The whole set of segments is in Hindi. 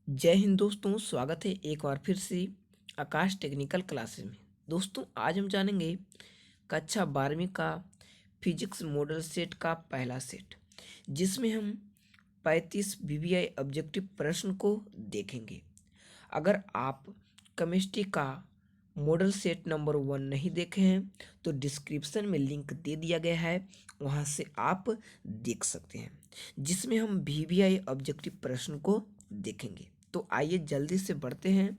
जय हिंद दोस्तों, स्वागत है एक बार फिर से आकाश टेक्निकल क्लासेस में। दोस्तों आज हम जानेंगे कक्षा 12वीं का फिजिक्स मॉडल सेट का पहला सेट, जिसमें हम 35 बीबीआई ऑब्जेक्टिव प्रश्न को देखेंगे। अगर आप केमिस्ट्री का मॉडल सेट नंबर 1 नहीं देखे हैं तो डिस्क्रिप्शन में लिंक दे दिया गया है, वहां से आप देख सकते हैं, जिसमें हम बीबीआई ऑब्जेक्टिव प्रश्न को देखेंगे। तो आइए जल्दी से बढ़ते हैं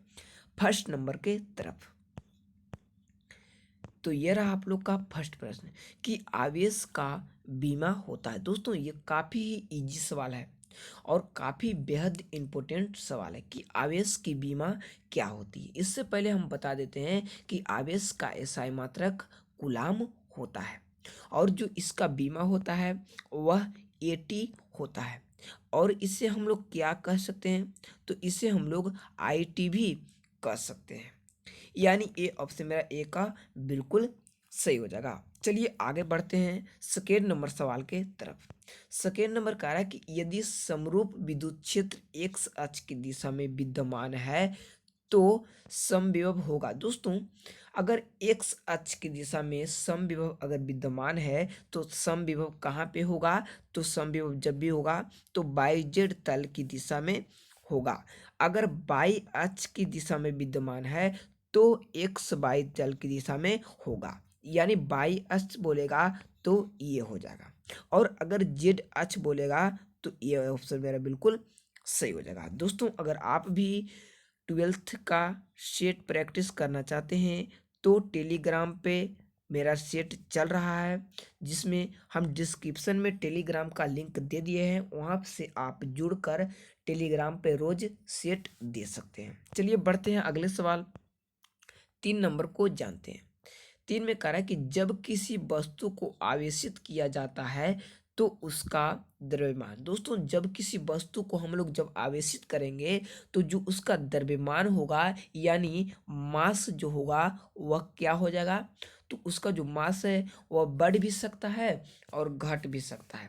फर्स्ट नंबर के तरफ। तो ये रहा आप लोग का फर्स्ट प्रश्न कि आवेश का बीमा होता है। दोस्तों ये काफ़ी ही इजी सवाल है और काफ़ी बेहद इम्पोर्टेंट सवाल है कि आवेश की बीमा क्या होती है। इससे पहले हम बता देते हैं कि आवेश का एसआई मात्रक कूलाम होता है और जो इसका बीमा होता है वह एटी होता है। और इसे हम लोग क्या कह सकते हैं, तो इसे हम लोग आईटी भी कह सकते हैं। यानी ए ऑप्शन मेरा ए का बिल्कुल सही हो जाएगा। चलिए आगे बढ़ते हैं सेकेंड नंबर सवाल के तरफ। सेकेंड नंबर कह रहा है कि यदि समरूप विद्युत क्षेत्र एक्स अक्ष की दिशा में विद्यमान है तो समविभव होगा। दोस्तों अगर एक्स अक्ष की दिशा में समविभव अगर विद्यमान है तो समविभव कहाँ पे होगा, तो समविभव जब भी होगा तो बाई जेड तल की दिशा में होगा। अगर बाई अक्ष की दिशा में विद्यमान है तो एक्स बाई तल की दिशा में होगा, यानी बाई अक्ष बोलेगा तो ये हो जाएगा। और अगर जेड अक्ष बोलेगा तो ये ऑप्शन मेरा बिल्कुल सही हो जाएगा। दोस्तों अगर आप भी 12th का सेट प्रैक्टिस करना चाहते हैं तो टेलीग्राम पे मेरा सेट चल रहा है, जिसमें हम डिस्क्रिप्शन में टेलीग्राम का लिंक दे दिए हैं, वहाँ से आप जुड़कर टेलीग्राम पे रोज सेट दे सकते हैं। चलिए बढ़ते हैं अगले सवाल 3 नंबर को जानते हैं। 3 में कह रहा है कि जब किसी वस्तु को आवेशित किया जाता है तो उसका द्रव्यमान। दोस्तों जब किसी वस्तु को हम लोग जब आवेशित करेंगे तो जो उसका द्रव्यमान होगा यानी मास जो होगा वह क्या हो जाएगा, तो उसका जो मास है वह बढ़ भी सकता है और घट भी सकता है।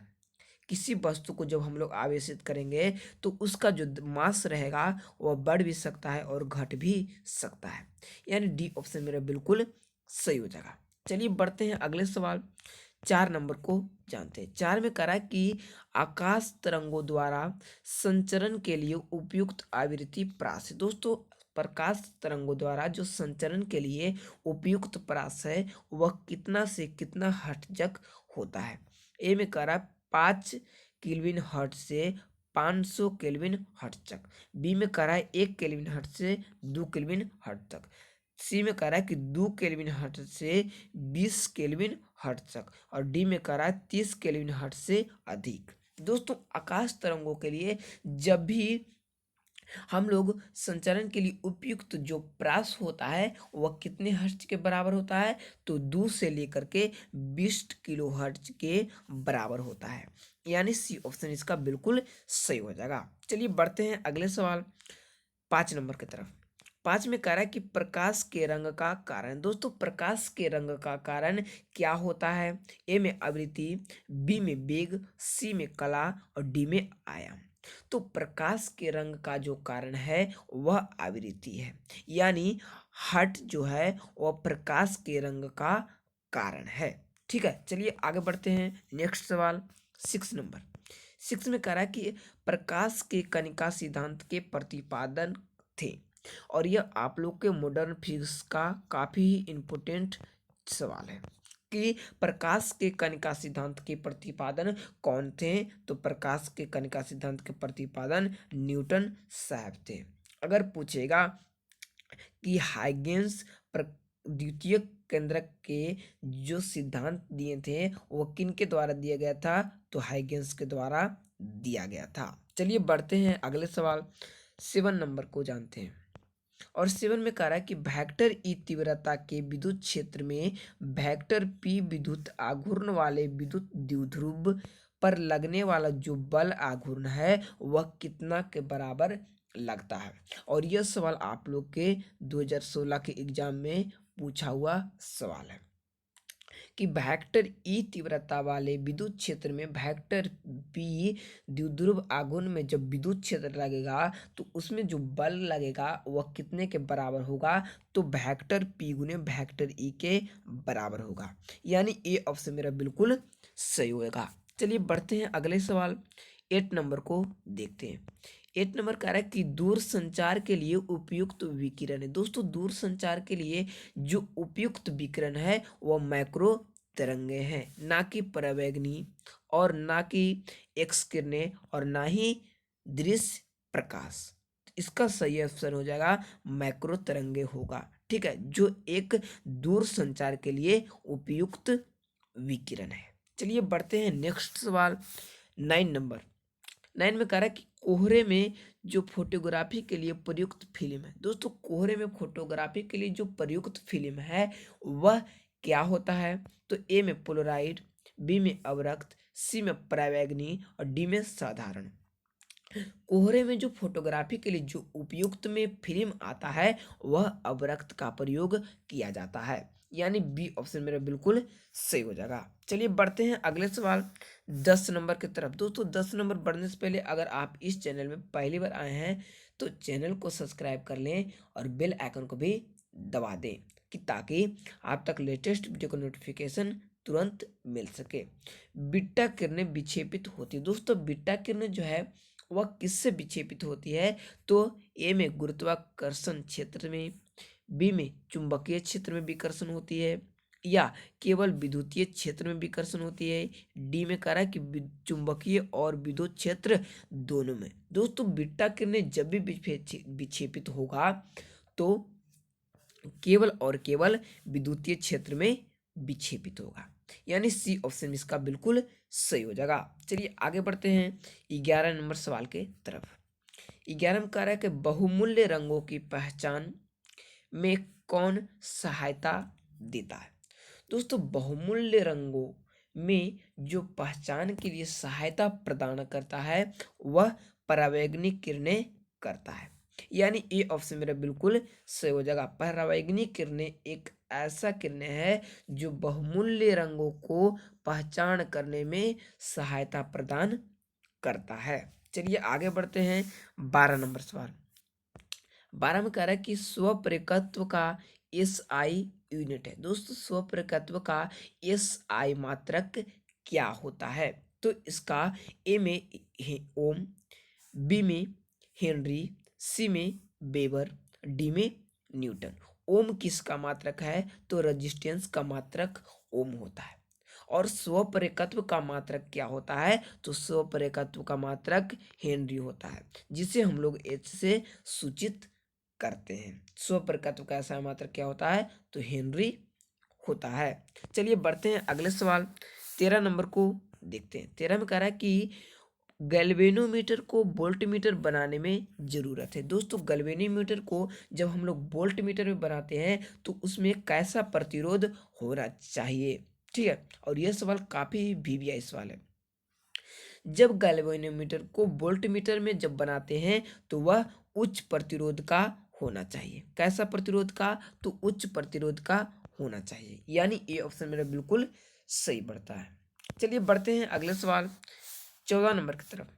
किसी वस्तु को जब हम लोग आवेशित करेंगे तो उसका जो मास रहेगा वह बढ़ भी सकता है और घट भी सकता है, यानी डी ऑप्शन मेरा बिल्कुल सही हो जाएगा। चलिए बढ़ते हैं अगले सवाल 4 नंबर को जानते हैं। 4 में करा कि आकाश तरंगों द्वारा संचरण के लिए उपयुक्त आवृत्ति प्रास है। दोस्तों प्रकाश तरंगों द्वारा जो संचरण के लिए उपयुक्त प्रास है वह कितना से कितना हर्ट्ज होता है। ए में करा 5 केल्विन हर्ट्ज से 500 केल्विन हर्ट्ज तक। बी में कह रहा है 1 केल्विन हर्ट्ज से 2 केल्विन हर्ट्ज तक। सी में कह रहा है कि 2 केल्विन हर्ट्ज से 20 केल्विन हर्ट्ज तक। और डी में कह रहा है 30 केल्विन हर्ट्ज से अधिक। दोस्तों आकाश तरंगों के लिए जब भी हम लोग संचरण के लिए उपयुक्त जो प्रास होता है वह कितने हर्ट्ज के बराबर होता है, तो 2 से लेकर के 20 किलो हर्ट्ज के बराबर होता है, यानी सी ऑप्शन इसका बिल्कुल सही हो जाएगा। चलिए बढ़ते हैं अगले सवाल 5 नंबर की तरफ। 5 में कह रहा है कि प्रकाश के रंग का कारण। दोस्तों प्रकाश के रंग का कारण क्या होता है। ए में आवृत्ति, बी में वेग, सी में कला और डी में आयाम। तो प्रकाश के रंग का जो कारण है वह आवृत्ति है, यानी हर्ट जो है वह प्रकाश के रंग का कारण है। ठीक है चलिए आगे बढ़ते हैं नेक्स्ट सवाल 6 नंबर। 6 में कह रहा है कि प्रकाश के कणिका सिद्धांत के प्रतिपादन थे। और यह आप लोग के मॉडर्न फिजिक्स का काफी ही इम्पोर्टेंट सवाल है कि प्रकाश के कणिका सिद्धांत के प्रतिपादन कौन थे, तो प्रकाश के कणिका सिद्धांत के प्रतिपादन न्यूटन साहब थे। अगर पूछेगा कि हाइगेंस द्वितीय केंद्रक के जो सिद्धांत दिए थे वो किन के द्वारा दिया गया था, तो हाइगेंस के द्वारा दिया गया था। चलिए बढ़ते हैं अगले सवाल 7 नंबर को जानते हैं। और 7 में कह रहा है कि वेक्टर ई तीव्रता के विद्युत क्षेत्र में वेक्टर पी विद्युत आघूर्ण वाले विद्युत द्विध्रुव पर लगने वाला जो बल आघूर्ण है वह कितना के बराबर लगता है। और यह सवाल आप लोग के 2016 के एग्जाम में पूछा हुआ सवाल है कि वेक्टर ई तीव्रता वाले विद्युत क्षेत्र में वेक्टर पी द्विध्रुव आघूर्ण में जब विद्युत क्षेत्र लगेगा तो उसमें जो बल लगेगा वह कितने के बराबर होगा, तो वेक्टर पी गुने वेक्टर ई के बराबर होगा। यानी ए ऑप्शन मेरा बिल्कुल सही होगा। चलिए बढ़ते हैं अगले सवाल 8 नंबर को देखते हैं। 8 नंबर कह रहा है कि दूर संचार के लिए उपयुक्त विकिरण है। दोस्तों दूर संचार के लिए जो उपयुक्त विकिरण है वह मैक्रो तरंगे हैं, ना कि परावैंगनी और ना कि एक्स किरणें और ना ही दृश्य प्रकाश। इसका सही ऑप्शन हो जाएगा मैक्रो तरंगे होगा। ठीक है, जो एक दूर संचार के लिए उपयुक्त विकिरण है। चलिए बढ़ते हैं नेक्स्ट सवाल 9 नंबर। 9 में कह रहा है कि कोहरे में जो फोटोग्राफी के लिए प्रयुक्त फिल्म है। दोस्तों कोहरे में फोटोग्राफी के लिए जो प्रयुक्त फिल्म है वह क्या होता है, तो ए में पोलराइड, बी में अवरक्त, सी में परावैंगनी और डी में साधारण। कोहरे में जो फोटोग्राफी के लिए जो उपयुक्त में फिल्म आता है वह अवरक्त का प्रयोग किया जाता है, यानी बी ऑप्शन मेरा बिल्कुल सही हो जाएगा। चलिए बढ़ते हैं अगले सवाल 10 नंबर की तरफ। दोस्तों 10 नंबर बढ़ने से पहले अगर आप इस चैनल में पहली बार आए हैं तो चैनल को सब्सक्राइब कर लें और बेल आइकन को भी दबा दें कि ताकि आप तक लेटेस्ट वीडियो का नोटिफिकेशन तुरंत मिल सके। बीटा किरणें विक्षेपित होती है। दोस्तों बीटा किरणें जो है वह किससे विक्षेपित होती है, तो ए में गुरुत्वाकर्षण क्षेत्र में, बी में चुंबकीय क्षेत्र में विकर्षण होती है या केवल विद्युतीय क्षेत्र में विकर्षण होती है, डी में कह रहा है कि चुंबकीय और विद्युत क्षेत्र दोनों में। दोस्तों बीटा किरणें जब भी विक्षेपित होगा तो केवल और केवल विद्युतीय क्षेत्र में विक्षेपित होगा, यानी सी ऑप्शन इसका बिल्कुल सही हो जाएगा। चलिए आगे बढ़ते हैं 11 नंबर सवाल के तरफ। 11 में कह रहा है कि बहुमूल्य रंगों की पहचान में कौन सहायता देता है। दोस्तों बहुमूल्य रंगों में जो पहचान के लिए सहायता प्रदान करता है वह परावैंगनिक किरणें करता है, यानी ए ऑप्शन मेरा बिल्कुल सही हो जाएगा। परावैंगनिक किरणें एक ऐसा किरणें है जो बहुमूल्य रंगों को पहचान करने में सहायता प्रदान करता है। चलिए आगे बढ़ते हैं 12 नंबर सवाल। 12 में कह रहा है कि स्वप्रेरकत्व का एस आई यूनिट है। दोस्तों स्वप्रेरकत्व का एस आई मात्रक क्या होता है, तो इसका ए में ओम, बी में हेनरी, सी में वेबर, डी में न्यूटन। ओम किसका मात्रक है, तो रेजिस्टेंस का मात्रक ओम होता है। और स्वप्रेरकत्व का मात्रक क्या होता है, तो स्वप्रेरकत्व का मात्रक हेनरी होता है, जिसे हम लोग एच से सूचित करते हैं। स्वप्रेरकत्व का ऐसा मात्रक क्या होता है, तो हेनरी होता है। चलिए बढ़ते हैं अगले सवाल 13 नंबर को देखते हैं। 13 में कह रहा है कि गैल्वेनोमीटर को वोल्टमीटर बनाने में ज़रूरत है। दोस्तों गैल्वेनोमीटर को जब हम लोग वोल्टमीटर में बनाते हैं तो उसमें कैसा प्रतिरोध होना चाहिए, ठीक है। और यह सवाल काफ़ी वीवीआई सवाल है। जब गैल्वेनोमीटर को वोल्टमीटर में जब बनाते हैं तो वह उच्च प्रतिरोध का होना चाहिए। कैसा प्रतिरोध का, तो उच्च प्रतिरोध का होना चाहिए, यानी ए ऑप्शन मेरा बिल्कुल सही बढ़ता है। चलिए बढ़ते हैं अगले सवाल 14 नंबर की तरफ।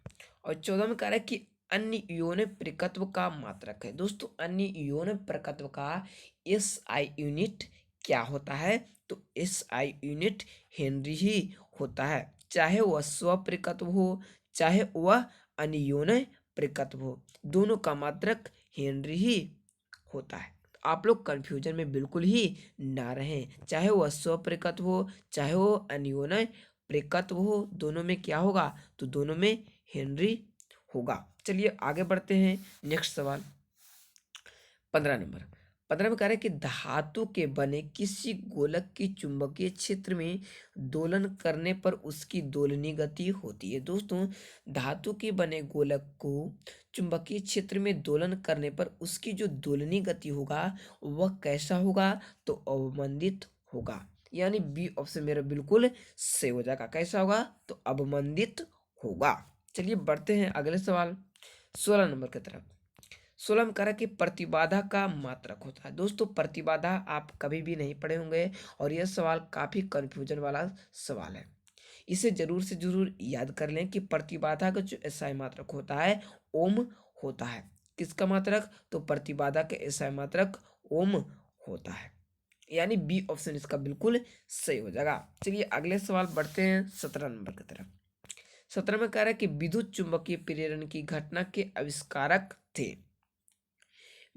और 14 में कह रहा है कि अन्य इयोन प्रकत्व का मात्रक है। दोस्तों अन्य इयोन प्रकत्व का एस आई यूनिट क्या होता है, तो एस आई यूनिट हेनरी ही होता है, चाहे वह स्वप्रकत्व हो चाहे वह अनियोन प्रकत्व हो, दोनों का मात्रक हेनरी ही होता है। आप लोग कंफ्यूजन में बिल्कुल ही ना रहें, चाहे वह स्वप्रकत्व हो चाहे वो अनियोन प्रकत्व हो, दोनों में क्या होगा, तो दोनों में हेनरी होगा। चलिए आगे बढ़ते हैं नेक्स्ट सवाल 15 नंबर। 15 में कह रहा है कि धातु के बने किसी गोलक की चुंबकीय क्षेत्र में दोलन करने पर उसकी दोलनी गति होती है। दोस्तों धातु के बने गोलक को चुंबकीय क्षेत्र में दोलन करने पर उसकी जो दोलनी गति होगा वह कैसा होगा, तो अवमंदित होगा, यानी बी ऑप्शन मेरा बिल्कुल सही हो जाएगा। कैसा होगा, तो अवमंदित होगा। चलिए बढ़ते हैं अगले सवाल 16 नंबर की तरफ। 16 में कह रहा है कि प्रतिबाधा का मात्रक होता है। दोस्तों प्रतिबाधा आप कभी भी नहीं पढ़े होंगे और यह सवाल काफी कंफ्यूजन वाला सवाल है। इसे जरूर से जरूर याद कर लें कि प्रतिबाधा का जो एसआई मात्रक होता है ओम होता है। किसका मात्रक? तो प्रतिबाधा के एसआई मात्रक ओम होता है, यानी बी ऑप्शन इसका बिल्कुल सही हो जाएगा। चलिए अगले सवाल बढ़ते हैं 17 नंबर की तरफ। 17 में कह रहा है कि विद्युत चुंबकीय प्रेरण की घटना के आविष्कारक थे।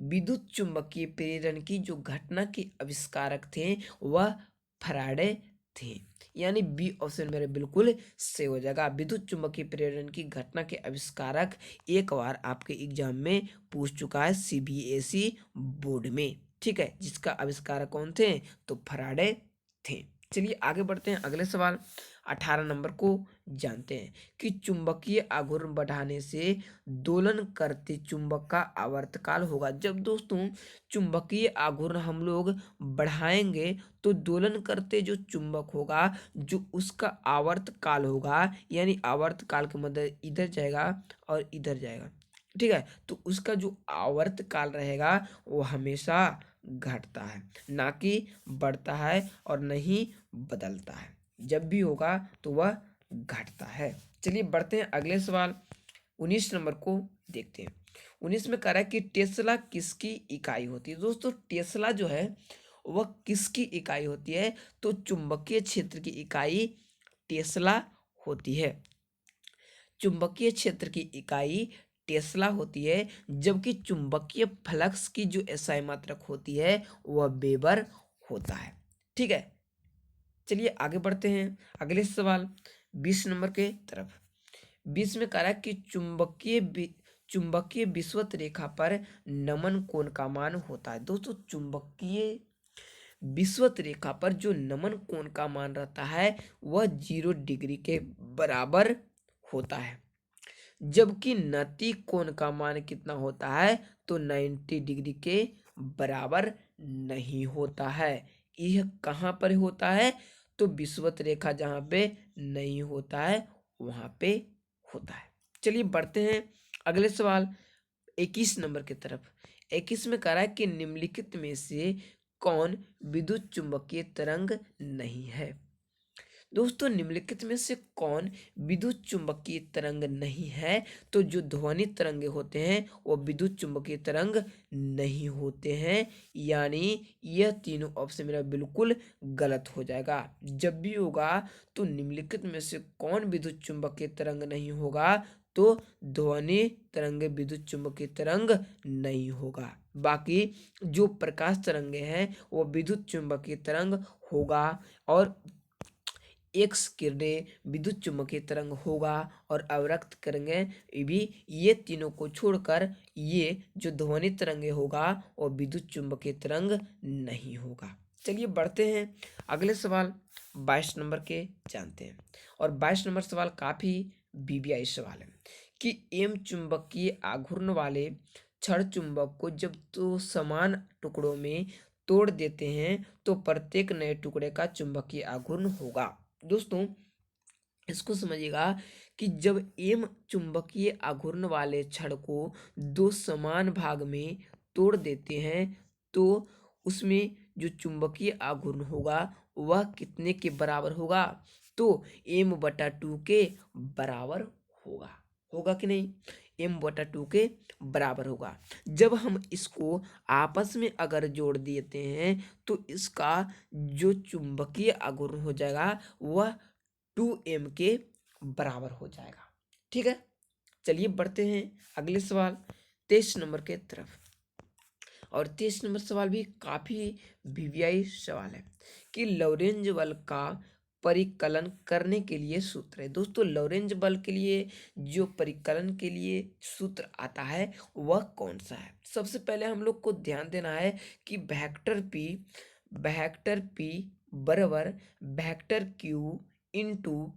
विद्युत चुंबकीय प्रेरण की जो घटना के आविष्कारक थे वह फैराडे थे, यानी बी ऑप्शन मेरे बिल्कुल सही हो जाएगा। विद्युत चुंबकीय प्रेरण की घटना के आविष्कारक एक बार आपके एग्जाम में पूछ चुका है सीबीएसई बोर्ड में, ठीक है, जिसका आविष्कारक कौन थे? तो फैराडे थे। चलिए आगे बढ़ते हैं अगले सवाल 18 नंबर को जानते हैं कि चुंबकीय आघूर्ण बढ़ाने से दोलन करते चुंबक का आवर्तकाल होगा। जब दोस्तों चुंबकीय आघूर्ण हम लोग बढ़ाएंगे तो दोलन करते जो चुंबक होगा जो उसका आवर्तकाल होगा, यानी आवर्तकाल का मतलब इधर जाएगा और इधर जाएगा, ठीक है, तो उसका जो आवर्तकाल रहेगा वो हमेशा घटता है, ना कि बढ़ता है और नहीं बदलता है। जब भी होगा तो वह घटता है। चलिए बढ़ते हैं अगले सवाल 19 नंबर को देखते हैं। 19 में कह रहा है कि टेस्ला किसकी इकाई होती है। दोस्तों टेस्ला जो है वह किसकी इकाई होती है? तो चुंबकीय क्षेत्र की इकाई टेस्ला होती है। चुंबकीय क्षेत्र की इकाई टेस्ला होती है, जबकि चुंबकीय फ्लक्स की जो एसआई मात्रक होती है वह वेबर होता है, ठीक है। चलिए आगे बढ़ते हैं अगले सवाल 20 नंबर के तरफ। 20 में कह रहा है कि चुंबकीय विषुवत रेखा पर नमन कोण का मान होता है। दोस्तों चुंबकीय विषुवत रेखा पर जो नमन कोण का मान रहता है वह 0 डिग्री के बराबर होता है, जबकि नति कोण का मान कितना होता है? तो 90 डिग्री के बराबर नहीं होता है। यह कहाँ पर होता है? तो विषुवत रेखा जहाँ पे नहीं होता है वहां पे होता है। चलिए बढ़ते हैं अगले सवाल 21 नंबर की तरफ। 21 में कह रहा है कि निम्नलिखित में से कौन विद्युत चुंबकीय तरंग नहीं है। दोस्तों निम्नलिखित में से कौन विद्युत चुंबकीय तरंग नहीं है? तो जो ध्वनि तरंगे होते हैं वो विद्युत चुंबकीय तरंग नहीं होते हैं, यानी यह तीनों ऑप्शन मेरा बिल्कुल गलत हो जाएगा। जब भी होगा तो निम्नलिखित में से कौन विद्युत चुंबकीय तरंग नहीं होगा? तो ध्वनि तरंगे विद्युत चुंबकीय तरंग नहीं होगा। बाकी जो प्रकाश तरंगे हैं वो विद्युत चुंबकीय तरंग होगा, और एक्स किरणें विद्युत चुम्बकीय तरंग होगा, और अवरक्त तरंगें भी, ये तीनों को छोड़कर ये जो ध्वनि तरंगे होगा वो विद्युत चुम्बकीय तरंग नहीं होगा। चलिए बढ़ते हैं अगले सवाल 22 नंबर के जानते हैं। और 22 नंबर सवाल काफी वीवीआई सवाल है कि एम चुंबकीय आघूर्ण वाले क्षण चुंबक को जब तो समान टुकड़ों में तोड़ देते हैं तो प्रत्येक नए टुकड़े का चुंबकीय आघूर्ण होगा। दोस्तों इसको समझिएगा कि जब एम चुंबकीय आघूर्ण वाले छड़ को दो समान भाग में तोड़ देते हैं तो उसमें जो चुंबकीय आघूर्ण होगा वह कितने के बराबर होगा? तो m/2 के बराबर होगा। होगा कि नहीं? m/2 के बराबर होगा। जब हम इसको आपस में अगर जोड़ देते हैं तो इसका जो चुंबकीय आघूर्ण हो जाएगा वह 2m के बराबर हो जाएगा, ठीक है। चलिए बढ़ते हैं अगले सवाल 23 नंबर के तरफ। और 23 नंबर सवाल भी काफी वीवीआई सवाल है कि लॉरेंज बल का परिकलन करने के लिए सूत्र है। दोस्तों लॉरेंज बल के लिए जो परिकलन के लिए सूत्र आता है वह कौन सा है? सबसे पहले हम लोग को ध्यान देना है कि वेक्टर पी बराबर वेक्टर क्यू इंटू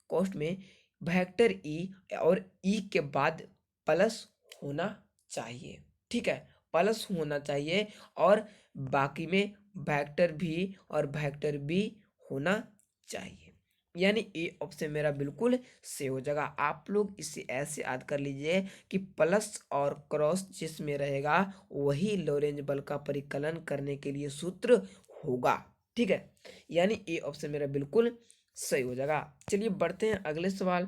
कॉस्ट में वेक्टर ई, और ई के बाद प्लस होना चाहिए, ठीक है, प्लस होना चाहिए, और बाकी में वेक्टर भी और वेक्टर बी होना चाहिए। यानी ए ऑप्शन मेरा बिल्कुल सही हो जाएगा। आप लोग इसे ऐसे याद कर लीजिए कि प्लस और क्रॉस जिसमें रहेगा वही लॉरेंज बल का परिकलन करने के लिए सूत्र होगा। ठीक है, यानी ए ऑप्शन मेरा बिल्कुल सही हो जाएगा। चलिए बढ़ते हैं अगले सवाल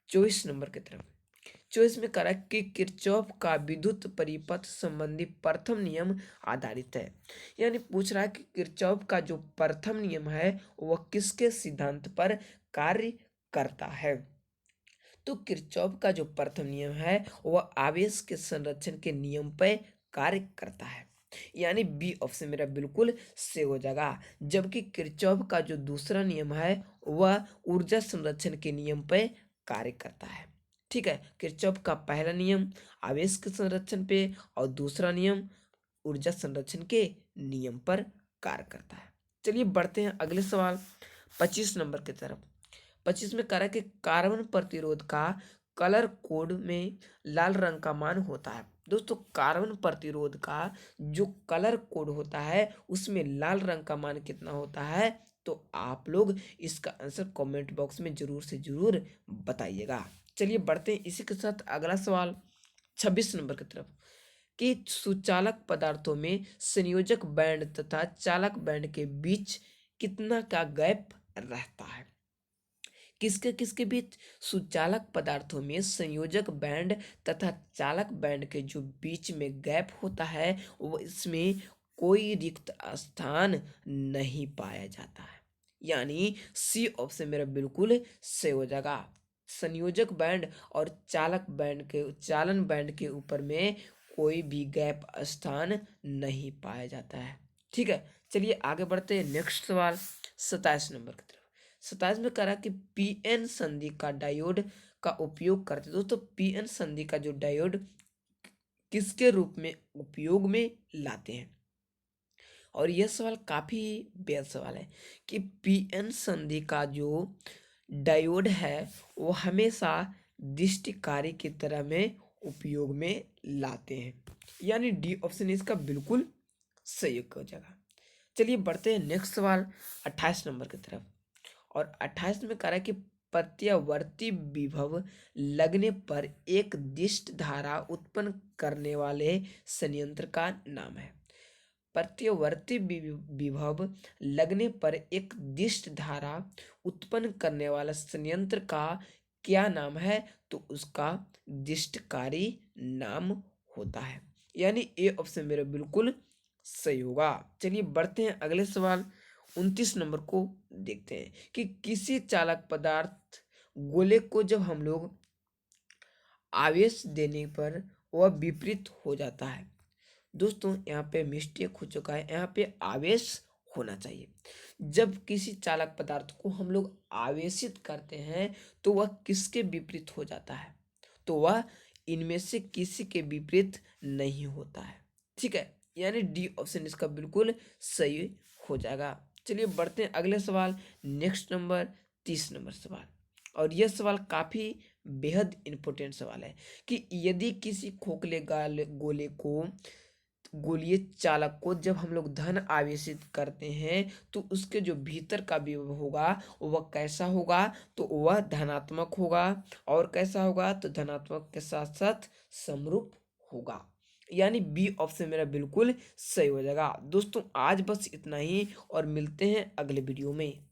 24 नंबर की तरफ। 24 में करा कि किरचॉफ का विद्युत परिपथ संबंधी प्रथम नियम आधारित है। यानी पूछ रहा है कि किरचॉफ का जो प्रथम नियम है वह किसके सिद्धांत पर कार्य करता है। तो किरचॉफ का जो प्रथम नियम है वह आवेश के संरक्षण के नियम पर कार्य करता है। यानी बी ऑप्शन मेरा बिल्कुल सही हो जाएगा। जबकि किरचॉफ का जो दूसरा नियम है वह ऊर्जा संरक्षण के नियम पर कार्य करता है। ठीक है, किरचॉफ का पहला नियम आवेश के संरक्षण पे और दूसरा नियम ऊर्जा संरक्षण के नियम पर कार्य करता है। चलिए बढ़ते हैं अगले सवाल 25 नंबर की तरफ। 25 में कह रहा है कि कार्बन प्रतिरोध का कलर कोड में लाल रंग का मान होता है। दोस्तों कार्बन प्रतिरोध का जो कलर कोड होता है उसमें लाल रंग का मान कितना होता है, तो आप लोग इसका आंसर कमेंट बॉक्स में जरूर से जरूर बताइएगा। चलिए बढ़ते हैं इसी के साथ अगला सवाल 26 नंबर की तरफ कि सुचालक पदार्थों में संयोजक बैंड तथा चालक बैंड के बीच कितना का गैप रहता है। किसके किसके बीच? सुचालक पदार्थों में संयोजक बैंड तथा चालक बैंड के जो बीच में गैप होता है वो इसमें कोई रिक्त स्थान नहीं पाया जाता है। यानी सी ऑप्शन मेरा बिल्कुल सही हो जाएगा। संयोजक बैंड और चालन बैंड के ऊपर में कोई भी गैप स्थान नहीं पाया जाता है। ठीक है, चलिए आगे बढ़ते हैं नेक्स्ट सवाल 27 नंबर की तरफ। 27 में करा कि पीएन संधि का डायोड का उपयोग करते। दोस्तों पीएन संधि का जो डायोड किसके रूप में उपयोग में लाते हैं, और यह सवाल काफी बेहद सवाल है कि पीएन संधि का जो डायोड है वो हमेशा दृष्टिकारी की तरह में उपयोग में लाते हैं। यानी डी ऑप्शन इसका बिल्कुल सही हो जाएगा। चलिए बढ़ते हैं नेक्स्ट सवाल 28 नंबर की तरफ। और 28 में कह रहा है कि प्रत्यावर्ती विभव लगने पर एक दिष्ट धारा उत्पन्न करने वाले संयंत्र का नाम है। प्रत्यावर्ती विभव लगने पर एक दिष्ट धारा उत्पन्न करने वाला संयंत्र का क्या नाम है, तो उसका दिष्टकारी नाम होता है। यानी ए ऑप्शन मेरा बिल्कुल सही होगा। चलिए बढ़ते हैं अगले सवाल 29 नंबर को देखते हैं कि किसी चालक पदार्थ गोले को जब हम लोग आवेश देने पर वह विपरीत हो जाता है। दोस्तों यहाँ पे मिस्टेक हो चुका है, यहाँ पे आवेश होना चाहिए। जब किसी चालक पदार्थ को हम लोग आवेशित करते हैं तो वह किसके विपरीत हो जाता है, तो वह इनमें से किसी के विपरीत नहीं होता है। ठीक है, यानी डी ऑप्शन इसका बिल्कुल सही हो जाएगा। चलिए बढ़ते हैं अगले सवाल नेक्स्ट नंबर 30 नंबर सवाल। और यह सवाल काफी बेहद इंपॉर्टेंट सवाल है कि यदि किसी खोखले गोले को गोलीय चालक को जब हम लोग धन आवेशित करते हैं तो उसके जो भीतर का विभव होगा वह कैसा होगा, तो वह धनात्मक होगा। और कैसा होगा, तो धनात्मक के साथ साथ समरूप होगा। यानी बी ऑप्शन मेरा बिल्कुल सही हो जाएगा। दोस्तों आज बस इतना ही और मिलते हैं अगले वीडियो में।